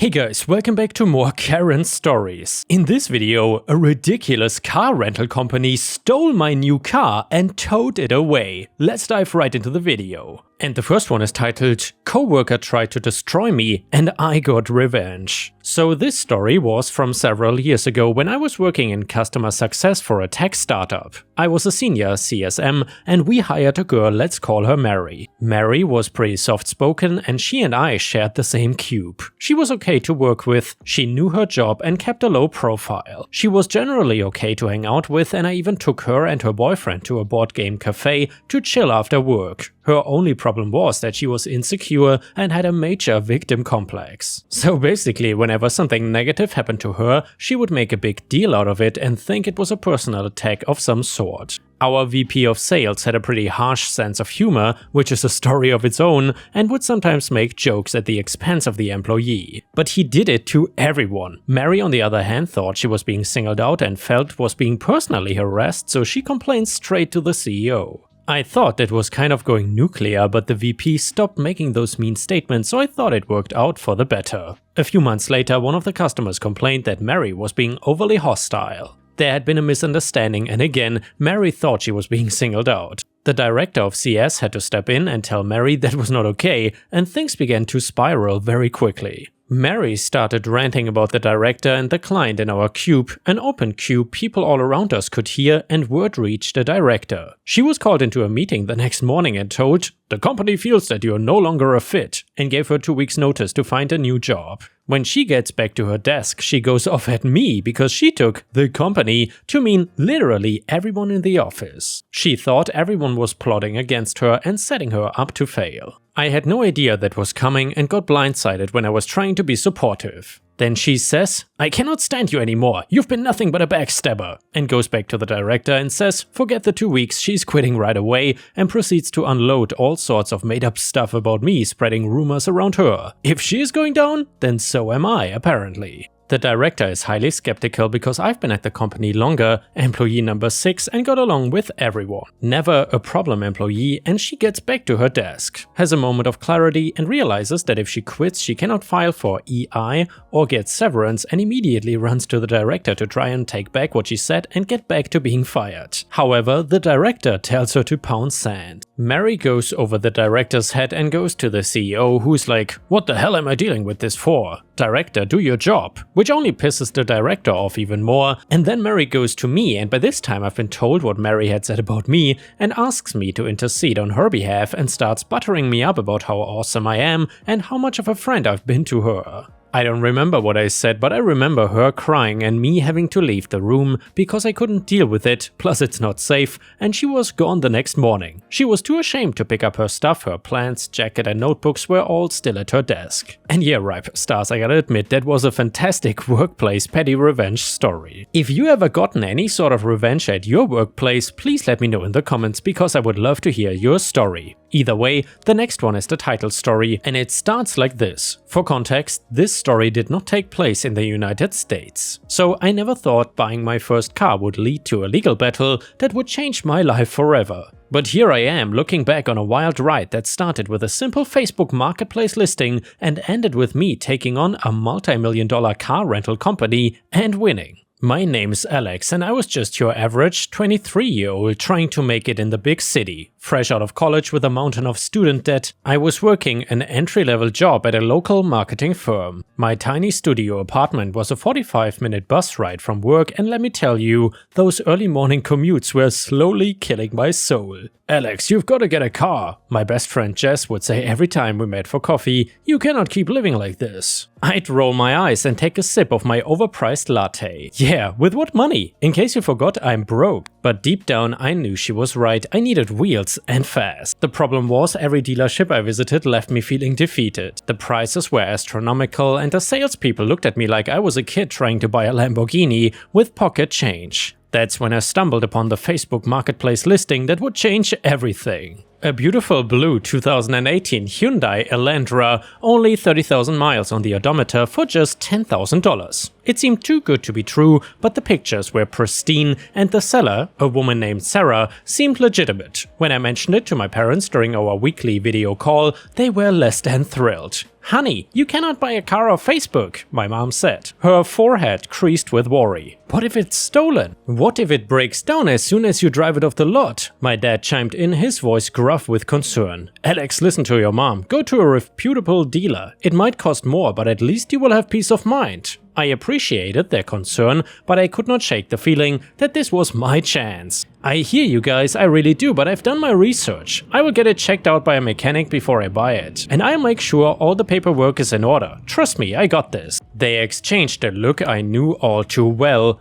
Hey guys, welcome back to more Karen stories. In this video, a ridiculous car rental company stole my new car and towed it away. Let's dive right into the video. And the first one is titled, "Coworker tried to destroy me and I got revenge." So this story was from several years ago when I was working in customer success for a tech startup. I was a senior CSM and we hired a girl, let's call her Mary. Mary was pretty soft-spoken and she and I shared the same cube. She was okay to work with, she knew her job and kept a low profile. She was generally okay to hang out with, and I even took her and her boyfriend to a board game cafe to chill after work. Her only problem was that she was insecure and had a major victim complex. So basically, whenever something negative happened to her, she would make a big deal out of it and think it was a personal attack of some sort. Our VP of sales had a pretty harsh sense of humor, which is a story of its own, and would sometimes make jokes at the expense of the employee. But he did it to everyone. Mary, on the other hand, thought she was being singled out and felt was being personally harassed, so she complained straight to the CEO. I thought it was kind of going nuclear, but the VP stopped making those mean statements, so I thought it worked out for the better. A few months later, one of the customers complained that Mary was being overly hostile. There had been a misunderstanding, and again, Mary thought she was being singled out. The director of CS had to step in and tell Mary that was not okay, and things began to spiral very quickly. Mary started ranting about the director and the client in our cube, an open cube people all around us could hear, and word reached the director. She was called into a meeting the next morning and told, "The company feels that you are no longer a fit," and gave her 2 weeks notice to find a new job. When she gets back to her desk, she goes off at me because she took "the company" to mean literally everyone in the office. She thought everyone was plotting against her and setting her up to fail. I had no idea that was coming and got blindsided when I was trying to be supportive. Then she says, "I cannot stand you anymore, you've been nothing but a backstabber," and goes back to the director and says forget the 2 weeks, she's quitting right away, and proceeds to unload all sorts of made up stuff about me, spreading rumors around her. If she is going down, then so am I, apparently. The director is highly skeptical because I've been at the company longer, employee number 6, and got along with everyone. Never a problem employee, and she gets back to her desk, has a moment of clarity and realizes that if she quits she cannot file for EI or get severance, and immediately runs to the director to try and take back what she said and get back to being fired. However, the director tells her to pound sand. Mary goes over the director's head and goes to the CEO, who's like, "What the hell am I dealing with this for? Director, do your job," which only pisses the director off even more. And then Mary goes to me, and by this time I've been told what Mary had said about me, and asks me to intercede on her behalf and starts buttering me up about how awesome I am and how much of a friend I've been to her. I don't remember what I said, but I remember her crying and me having to leave the room because I couldn't deal with it, plus it's not safe, and she was gone the next morning. She was too ashamed to pick up her stuff, her plants, jacket and notebooks were all still at her desk. And yeah, Ripe Stars, I gotta admit, that was a fantastic workplace petty revenge story. If you ever gotten any sort of revenge at your workplace, please let me know in the comments because I would love to hear your story. Either way, the next one is the title story, and it starts like this. For context, this story did not take place in the United States. So I never thought buying my first car would lead to a legal battle that would change my life forever. But here I am looking back on a wild ride that started with a simple Facebook marketplace listing and ended with me taking on a multi-million-dollar car rental company and winning. My name's Alex and I was just your average 23-year-old trying to make it in the big city. Fresh out of college with a mountain of student debt, I was working an entry-level job at a local marketing firm. My tiny studio apartment was a 45-minute bus ride from work, and let me tell you, those early morning commutes were slowly killing my soul. "Alex, you've got to get a car," my best friend Jess would say every time we met for coffee. "You cannot keep living like this." I'd roll my eyes and take a sip of my overpriced latte. Yeah, with what money? In case you forgot, I'm broke. But deep down I knew she was right, I needed wheels and fast. The problem was every dealership I visited left me feeling defeated. The prices were astronomical and the salespeople looked at me like I was a kid trying to buy a Lamborghini with pocket change. That's when I stumbled upon the Facebook marketplace listing that would change everything. A beautiful blue 2018 Hyundai Elantra, only 30,000 miles on the odometer for just $10,000. It seemed too good to be true, but the pictures were pristine and the seller, a woman named Sarah, seemed legitimate. When I mentioned it to my parents during our weekly video call, they were less than thrilled. "Honey, you cannot buy a car off Facebook," my mom said, her forehead creased with worry. "What if it's stolen? What if it breaks down as soon as you drive it off the lot?" My dad chimed in, his voice gruff with concern. "Alex, listen to your mom. Go to a reputable dealer. It might cost more, but at least you will have peace of mind." I appreciated their concern, but I could not shake the feeling that this was my chance. "I hear you guys, I really do, but I've done my research. I will get it checked out by a mechanic before I buy it. And I'll make sure all the paperwork is in order. Trust me, I got this." They exchanged a look I knew all too well.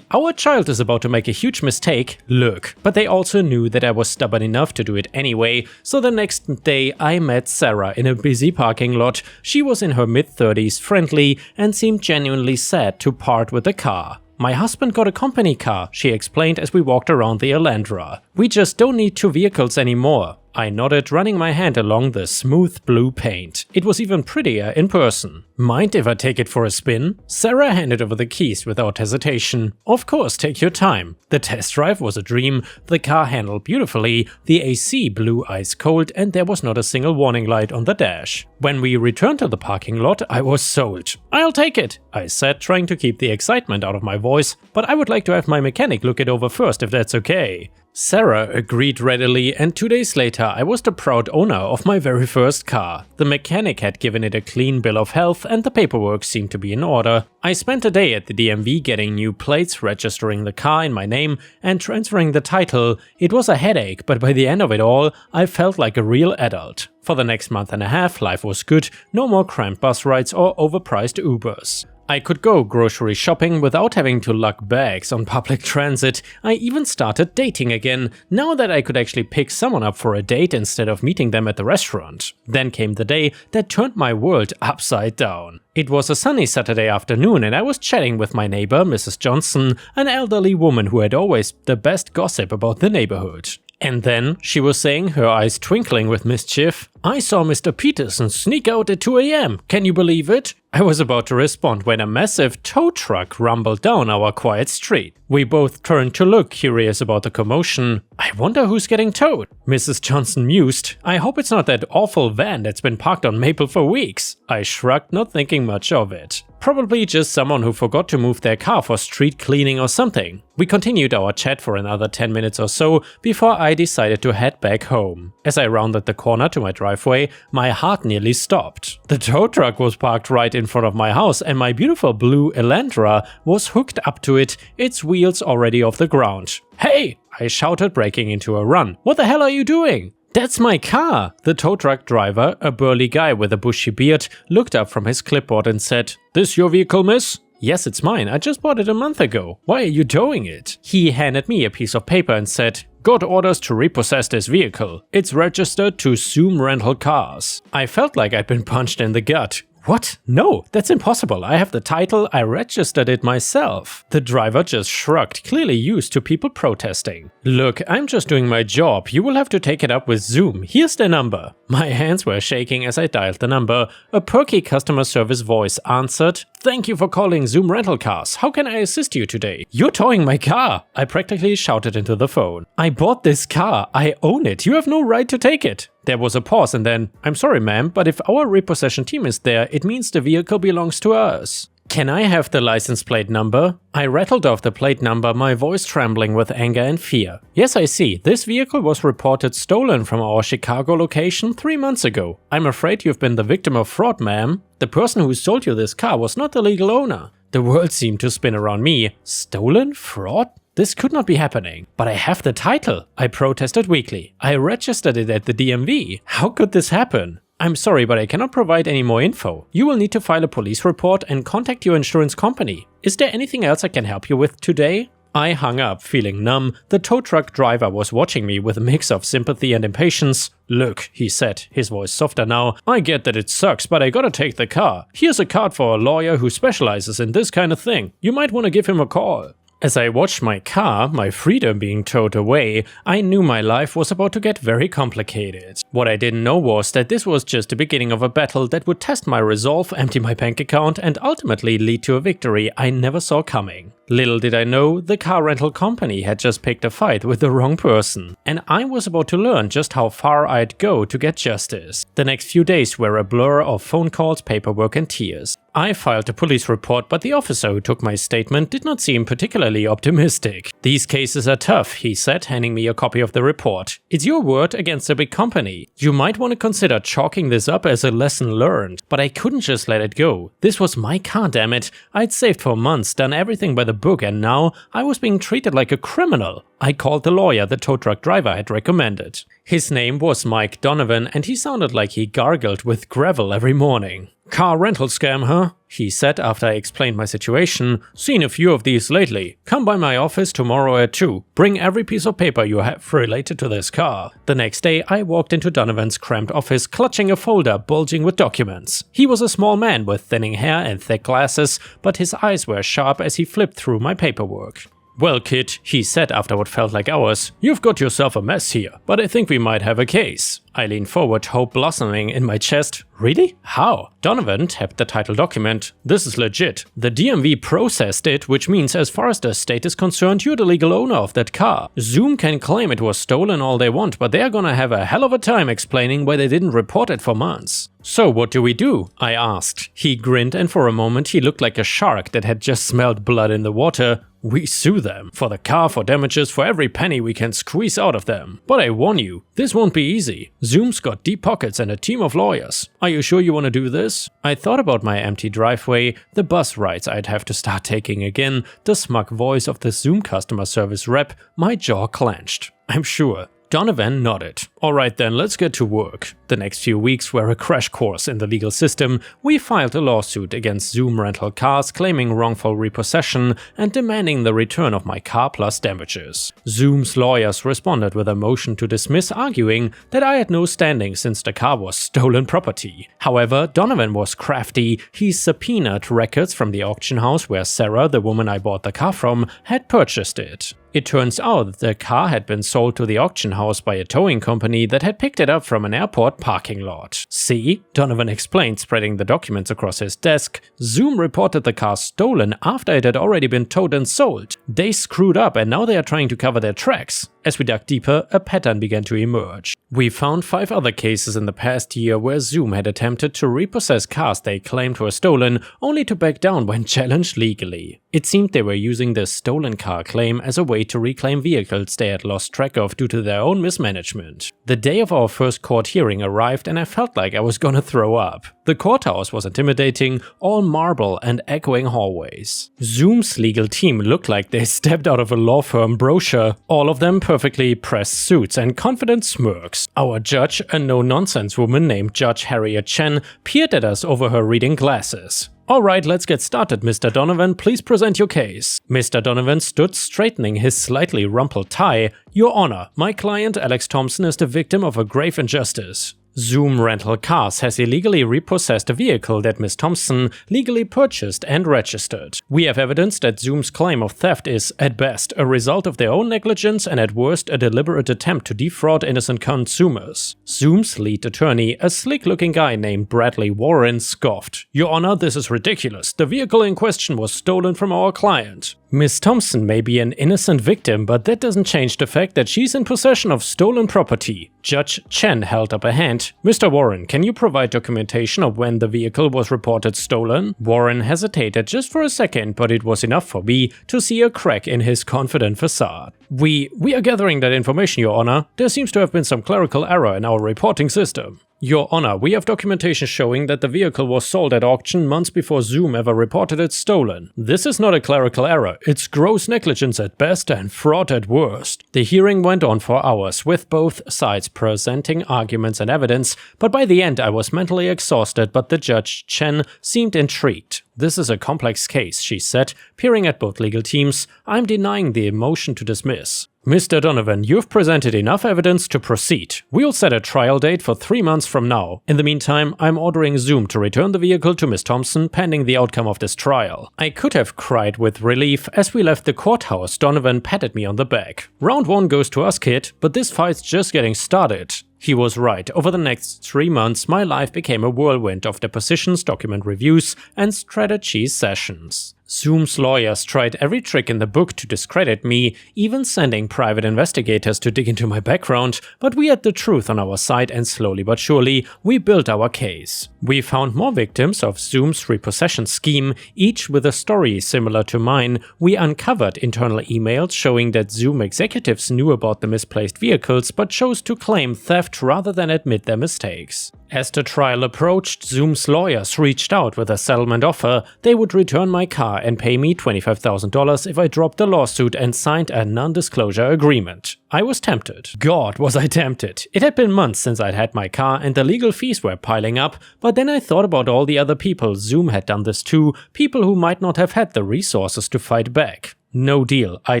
"Our child is about to make a huge mistake" look. But they also knew that I was stubborn enough to do it anyway, so the next day I met Sarah in a busy parking lot. She was in her mid-30s, friendly, and seemed genuinely sad to part with the car. "My husband got a company car," she explained as we walked around the Elantra. "We just don't need two vehicles anymore." I nodded, running my hand along the smooth blue paint. It was even prettier in person. "Mind if I take it for a spin?" Sarah handed over the keys without hesitation. "Of course, take your time." The test drive was a dream. The car handled beautifully, the AC blew ice cold, and there was not a single warning light on the dash. When we returned to the parking lot, I was sold. "I'll take it," I said, trying to keep the excitement out of my voice, "but I would like to have my mechanic look it over first if that's okay." Sarah agreed readily, and 2 days later I was the proud owner of my very first car. The mechanic had given it a clean bill of health and the paperwork seemed to be in order. I spent a day at the DMV getting new plates, registering the car in my name and transferring the title. It was a headache, but by the end of it all, I felt like a real adult. For the next month and a half, life was good, no more cramped bus rides or overpriced Ubers. I could go grocery shopping without having to lug bags on public transit. I even started dating again, now that I could actually pick someone up for a date instead of meeting them at the restaurant. Then came the day that turned my world upside down. It was a sunny Saturday afternoon and I was chatting with my neighbor, Mrs. Johnson, an elderly woman who had always the best gossip about the neighborhood. And then, she was saying, her eyes twinkling with mischief, "I saw Mr. Peterson sneak out at 2 AM. Can you believe it?" I was about to respond when a massive tow truck rumbled down our quiet street. We both turned to look, curious about the commotion. "I wonder who's getting towed," Mrs. Johnson mused. "I hope it's not that awful van that's been parked on Maple for weeks." I shrugged, not thinking much of it. Probably just someone who forgot to move their car for street cleaning or something. We continued our chat for another 10 minutes or so before I decided to head back home. As I rounded the corner to my driveway, my heart nearly stopped. The tow truck was parked right in front of my house and my beautiful blue Elantra was hooked up to it, its wheels already off the ground. "Hey!" I shouted, breaking into a run. "What the hell are you doing?" "That's my car!" The tow truck driver, a burly guy with a bushy beard, looked up from his clipboard and said, "This your vehicle, miss?" "Yes, it's mine. I just bought it a month ago. Why are you towing it?" He handed me a piece of paper and said, "Got orders to repossess this vehicle. It's registered to Zoom Rental Cars." I felt like I'd been punched in the gut. "What? No, that's impossible. I have the title, I registered it myself." The driver just shrugged, clearly used to people protesting. "Look, I'm just doing my job. You will have to take it up with Zoom. Here's their number." My hands were shaking as I dialed the number. A perky customer service voice answered. "Thank you for calling Zoom Rental Cars. How can I assist you today?" "You're towing my car!" I practically shouted into the phone. "I bought this car. I own it. You have no right to take it." There was a pause and then, "I'm sorry ma'am, but if our repossession team is there, it means the vehicle belongs to us." "Can I have the license plate number?" I rattled off the plate number, my voice trembling with anger and fear. "Yes, I see. This vehicle was reported stolen from our Chicago location 3 months ago. I'm afraid you've been the victim of fraud, ma'am. The person who sold you this car was not the legal owner." The world seemed to spin around me. Stolen? Fraud? This could not be happening. "But I have the title," I protested weakly. "I registered it at the DMV. How could this happen?" "I'm sorry, but I cannot provide any more info. You will need to file a police report and contact your insurance company. Is there anything else I can help you with today?" I hung up, feeling numb. The tow truck driver was watching me with a mix of sympathy and impatience. "Look," he said, his voice softer now, "I get that it sucks, but I gotta take the car. Here's a card for a lawyer who specializes in this kind of thing. You might want to give him a call." As I watched my car, my freedom being towed away, I knew my life was about to get very complicated. What I didn't know was that this was just the beginning of a battle that would test my resolve, empty my bank account, and ultimately lead to a victory I never saw coming. Little did I know, the car rental company had just picked a fight with the wrong person, and I was about to learn just how far I'd go to get justice. The next few days were a blur of phone calls, paperwork, and tears. I filed a police report, but the officer who took my statement did not seem particularly optimistic. "These cases are tough," he said, handing me a copy of the report. "It's your word against a big company. You might want to consider chalking this up as a lesson learned." But I couldn't just let it go. This was my car, damn it. I'd saved for months, done everything by the book, and now I was being treated like a criminal. I called the lawyer the tow truck driver had recommended. His name was Mike Donovan, and he sounded like he gargled with gravel every morning. "Car rental scam, huh?" he said after I explained my situation. "Seen a few of these lately. Come by my office tomorrow at 2. Bring every piece of paper you have related to this car." The next day I walked into Donovan's cramped office clutching a folder bulging with documents. He was a small man with thinning hair and thick glasses, but his eyes were sharp as he flipped through my paperwork. "Well, kid," he said after what felt like hours, "you've got yourself a mess here, but I think we might have a case." I leaned forward, hope blossoming in my chest. "Really? How?" Donovan tapped the title document. "This is legit. The DMV processed it, which means as far as the state is concerned, you're the legal owner of that car. Zoom can claim it was stolen all they want, but they're gonna have a hell of a time explaining why they didn't report it for months." "So what do we do?" I asked. He grinned, and for a moment he looked like a shark that had just smelled blood in the water. "We sue them. For the car, for damages, for every penny we can squeeze out of them. But I warn you, this won't be easy. Zoom's got deep pockets and a team of lawyers. Are you sure you want to do this?" I thought about my empty driveway, the bus rides I'd have to start taking again, the smug voice of the Zoom customer service rep. My jaw clenched. "I'm sure." Donovan nodded. "Alright then, let's get to work." The next few weeks were a crash course in the legal system. We filed a lawsuit against Zoom rental cars claiming wrongful repossession and demanding the return of my car plus damages. Zoom's lawyers responded with a motion to dismiss, arguing that I had no standing since the car was stolen property. However, Donovan was crafty. He subpoenaed records from the auction house where Sarah, the woman I bought the car from, had purchased it. It turns out the car had been sold to the auction house by a towing company that had picked it up from an airport parking lot. "See?" Donovan explained, spreading the documents across his desk. "Zoom reported the car stolen after it had already been towed and sold. They screwed up and now they are trying to cover their tracks." As we dug deeper, a pattern began to emerge. We found 5 other cases in the past year where Zoom had attempted to repossess cars they claimed were stolen, only to back down when challenged legally. It seemed they were using the stolen car claim as a way to reclaim vehicles they had lost track of due to their own mismanagement. The day of our first court hearing arrived and I felt like I was gonna throw up. The courthouse was intimidating, all marble and echoing hallways. Zoom's legal team looked like they stepped out of a law firm brochure, all of them perfectly pressed suits and confident smirks. Our judge, a no-nonsense woman named Judge Harriet Chen, peered at us over her reading glasses. "Alright, let's get started, Mr. Donovan. Please present your case." Mr. Donovan stood, straightening his slightly rumpled tie. "Your Honor, my client Alex Thompson is the victim of a grave injustice. Zoom Rental Cars has illegally repossessed a vehicle that Ms. Thompson legally purchased and registered. We have evidence that Zoom's claim of theft is, at best, a result of their own negligence and at worst a deliberate attempt to defraud innocent consumers." Zoom's lead attorney, a slick-looking guy named Bradley Warren, scoffed. "Your Honor, this is ridiculous. The vehicle in question was stolen from our client." Ms. Thompson may be an innocent victim, but that doesn't change the fact that she's in possession of stolen property. Judge Chen held up a hand. "Mr. Warren, can you provide documentation of when the vehicle was reported stolen?" Warren hesitated just for a second, but it was enough for me to see a crack in his confident facade. We are gathering that information, Your Honor. There seems to have been some clerical error in our reporting system." "Your Honor, we have documentation showing that the vehicle was sold at auction months before Zoom ever reported it stolen. This is not a clerical error, it's gross negligence at best and fraud at worst." The hearing went on for hours, with both sides presenting arguments and evidence, but by the end I was mentally exhausted, but the Judge Chen seemed intrigued. "This is a complex case," she said, peering at both legal teams. "I'm denying the motion to dismiss." Mr. Donovan, you've presented enough evidence to proceed. We'll set a trial date for 3 months from now. In the meantime, I'm ordering Zoom to return the vehicle to Miss Thompson pending the outcome of this trial. I could have cried with relief. As we left the courthouse, Donovan patted me on the back. Round 1 goes to us, kid, but this fight's just getting started. He was right. Over the next 3 months, my life became a whirlwind of depositions, document reviews, and strategy sessions. Zoom's lawyers tried every trick in the book to discredit me, even sending private investigators to dig into my background, but we had the truth on our side and slowly but surely, we built our case. We found more victims of Zoom's repossession scheme, each with a story similar to mine. We uncovered internal emails showing that Zoom executives knew about the misplaced vehicles but chose to claim theft rather than admit their mistakes. As the trial approached, Zoom's lawyers reached out with a settlement offer. They would return my car and pay me $25,000 if I dropped the lawsuit and signed a non-disclosure agreement. I was tempted. God, was I tempted. It had been months since I'd had my car and the legal fees were piling up, but then I thought about all the other people Zoom had done this to, people who might not have had the resources to fight back. No deal, I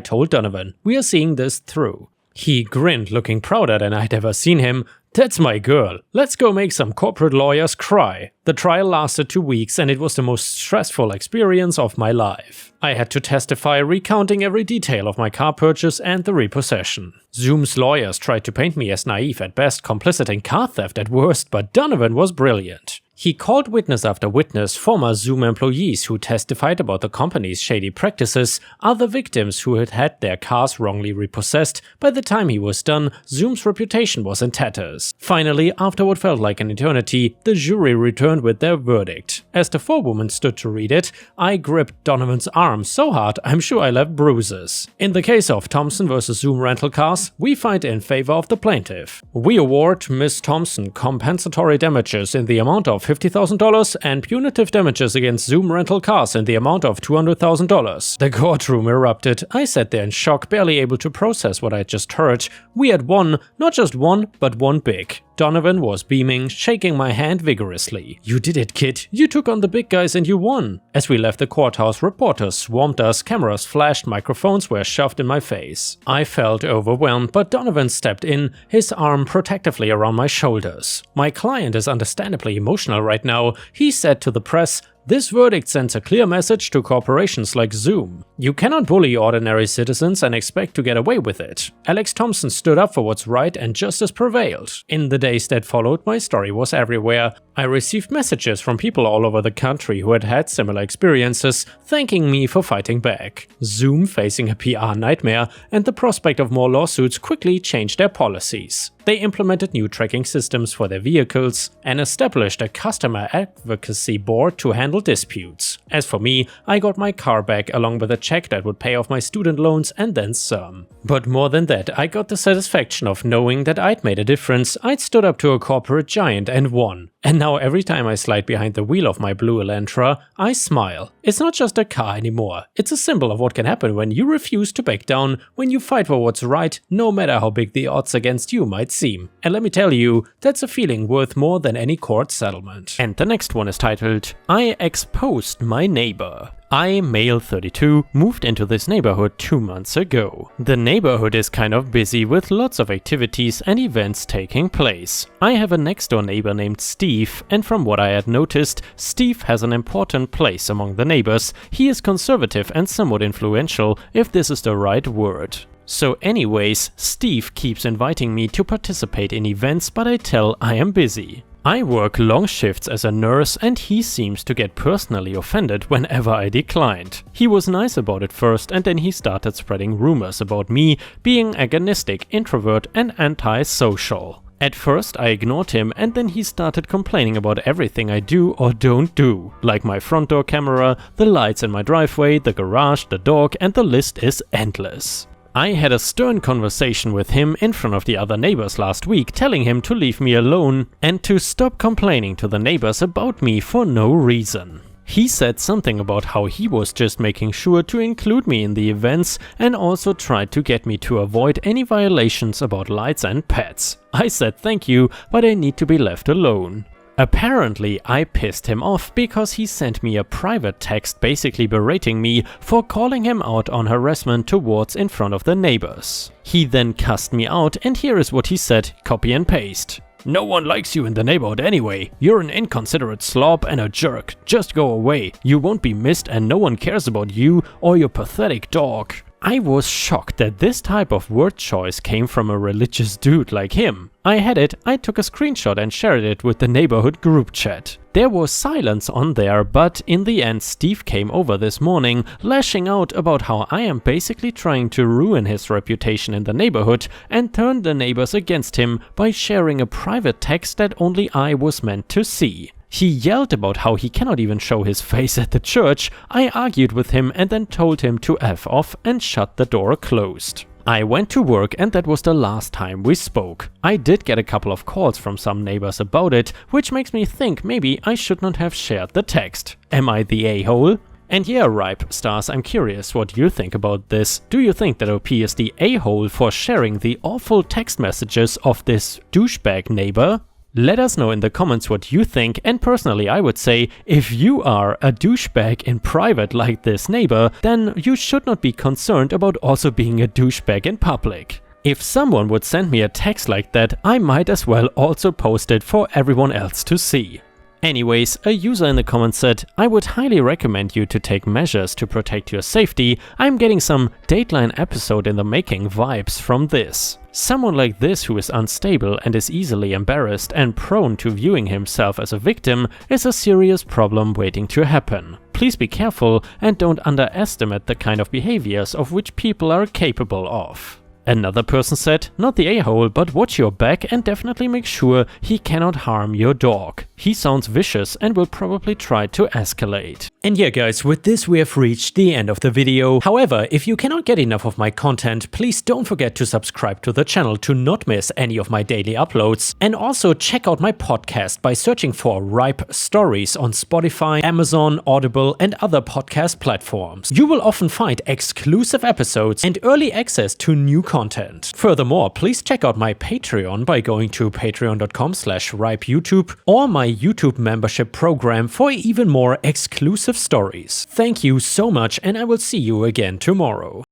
told Donovan. We are seeing this through. He grinned, looking prouder than I'd ever seen him. That's my girl. Let's go make some corporate lawyers cry. The trial lasted 2 weeks and it was the most stressful experience of my life. I had to testify, recounting every detail of my car purchase and the repossession. Zoom's lawyers tried to paint me as naive at best, complicit in car theft at worst, but Donovan was brilliant. He called witness after witness, former Zoom employees who testified about the company's shady practices, other victims who had had their cars wrongly repossessed. By the time he was done, Zoom's reputation was in tatters. Finally, after what felt like an eternity, the jury returned with their verdict. As the forewoman stood to read it, I gripped Donovan's arm so hard I'm sure I left bruises. In the case of Thompson vs. Zoom Rental Cars, we fight in favor of the plaintiff. We award Ms. Thompson compensatory damages in the amount of $50,000 and punitive damages against Zoom Rental Cars in the amount of $200,000. The courtroom erupted. I sat there in shock, barely able to process what I had just heard. We had won, not just one, but one big. Donovan was beaming, shaking my hand vigorously. You did it, kid. You took on the big guys and you won. As we left the courthouse, reporters swarmed us, cameras flashed, microphones were shoved in my face. I felt overwhelmed, but Donovan stepped in, his arm protectively around my shoulders. My client is understandably emotional right now. He said to the press, "This verdict sends a clear message to corporations like Zoom. You cannot bully ordinary citizens and expect to get away with it." Alex Thompson stood up for what's right and justice prevailed. In the days that followed, my story was everywhere. I received messages from people all over the country who had had similar experiences, thanking me for fighting back. Zoom, facing a PR nightmare and the prospect of more lawsuits, quickly changed their policies. They implemented new tracking systems for their vehicles and established a customer advocacy board to handle disputes. As for me, I got my car back along with a check that would pay off my student loans and then some. But more than that, I got the satisfaction of knowing that I'd made a difference. I'd stood up to a corporate giant and won. And now every time I slide behind the wheel of my blue Elantra, I smile. It's not just a car anymore. It's a symbol of what can happen when you refuse to back down, when you fight for what's right, no matter how big the odds against you might seem. And let me tell you, that's a feeling worth more than any court settlement. And the next one is titled, I Exposed My Neighbor. I, male 32, moved into this neighborhood 2 months ago. The neighborhood is kind of busy with lots of activities and events taking place. I have a next door neighbor named Steve, and from what I had noticed, Steve has an important place among the neighbors. He is conservative and somewhat influential, if this is the right word. So anyways, Steve keeps inviting me to participate in events, but I tell I am busy. I work long shifts as a nurse and he seems to get personally offended whenever I declined. He was nice about it first and then he started spreading rumors about me being agonistic, introvert and anti-social. At first I ignored him and then he started complaining about everything I do or don't do, like my front door camera, the lights in my driveway, the garage, the dog, and the list is endless. I had a stern conversation with him in front of the other neighbors last week, telling him to leave me alone and to stop complaining to the neighbors about me for no reason. He said something about how he was just making sure to include me in the events and also tried to get me to avoid any violations about lights and pets. I said thank you, but I need to be left alone. Apparently, I pissed him off because he sent me a private text basically berating me for calling him out on harassment towards in front of the neighbors. He then cussed me out, and here is what he said, copy and paste. "No one likes you in the neighborhood anyway. You're an inconsiderate slob and a jerk. Just go away. You won't be missed and no one cares about you or your pathetic dog." I was shocked that this type of word choice came from a religious dude like him. I had it, I took a screenshot and shared it with the neighborhood group chat. There was silence on there, but in the end Steve came over this morning, lashing out about how I am basically trying to ruin his reputation in the neighborhood and turn the neighbors against him by sharing a private text that only I was meant to see. He yelled about how he cannot even show his face at the church. I argued with him and then told him to F off and shut the door closed. I went to work and that was the last time we spoke. I did get a couple of calls from some neighbors about it, which makes me think maybe I should not have shared the text. Am I the a-hole? And yeah, Ripe Stars, I'm curious what you think about this. Do you think that OP is the a-hole for sharing the awful text messages of this douchebag neighbor? Let us know in the comments what you think, and personally I would say, if you are a douchebag in private like this neighbor, then you should not be concerned about also being a douchebag in public. If someone would send me a text like that, I might as well also post it for everyone else to see. Anyways, a user in the comments said, "I would highly recommend you to take measures to protect your safety. I'm getting some Dateline episode in the making vibes from this. Someone like this who is unstable and is easily embarrassed and prone to viewing himself as a victim is a serious problem waiting to happen. Please be careful and don't underestimate the kind of behaviors of which people are capable of." Another person said, "Not the a-hole, but watch your back and definitely make sure he cannot harm your dog. He sounds vicious and will probably try to escalate." And yeah guys, with this we have reached the end of the video. However, if you cannot get enough of my content, please don't forget to subscribe to the channel to not miss any of my daily uploads. And also check out my podcast by searching for Ripe Stories on Spotify, Amazon, Audible and other podcast platforms. You will often find exclusive episodes and early access to new content. Furthermore, please check out my Patreon by going to patreon.com/ripeyoutube or my YouTube membership program for even more exclusive stories. Thank you so much, and I will see you again tomorrow.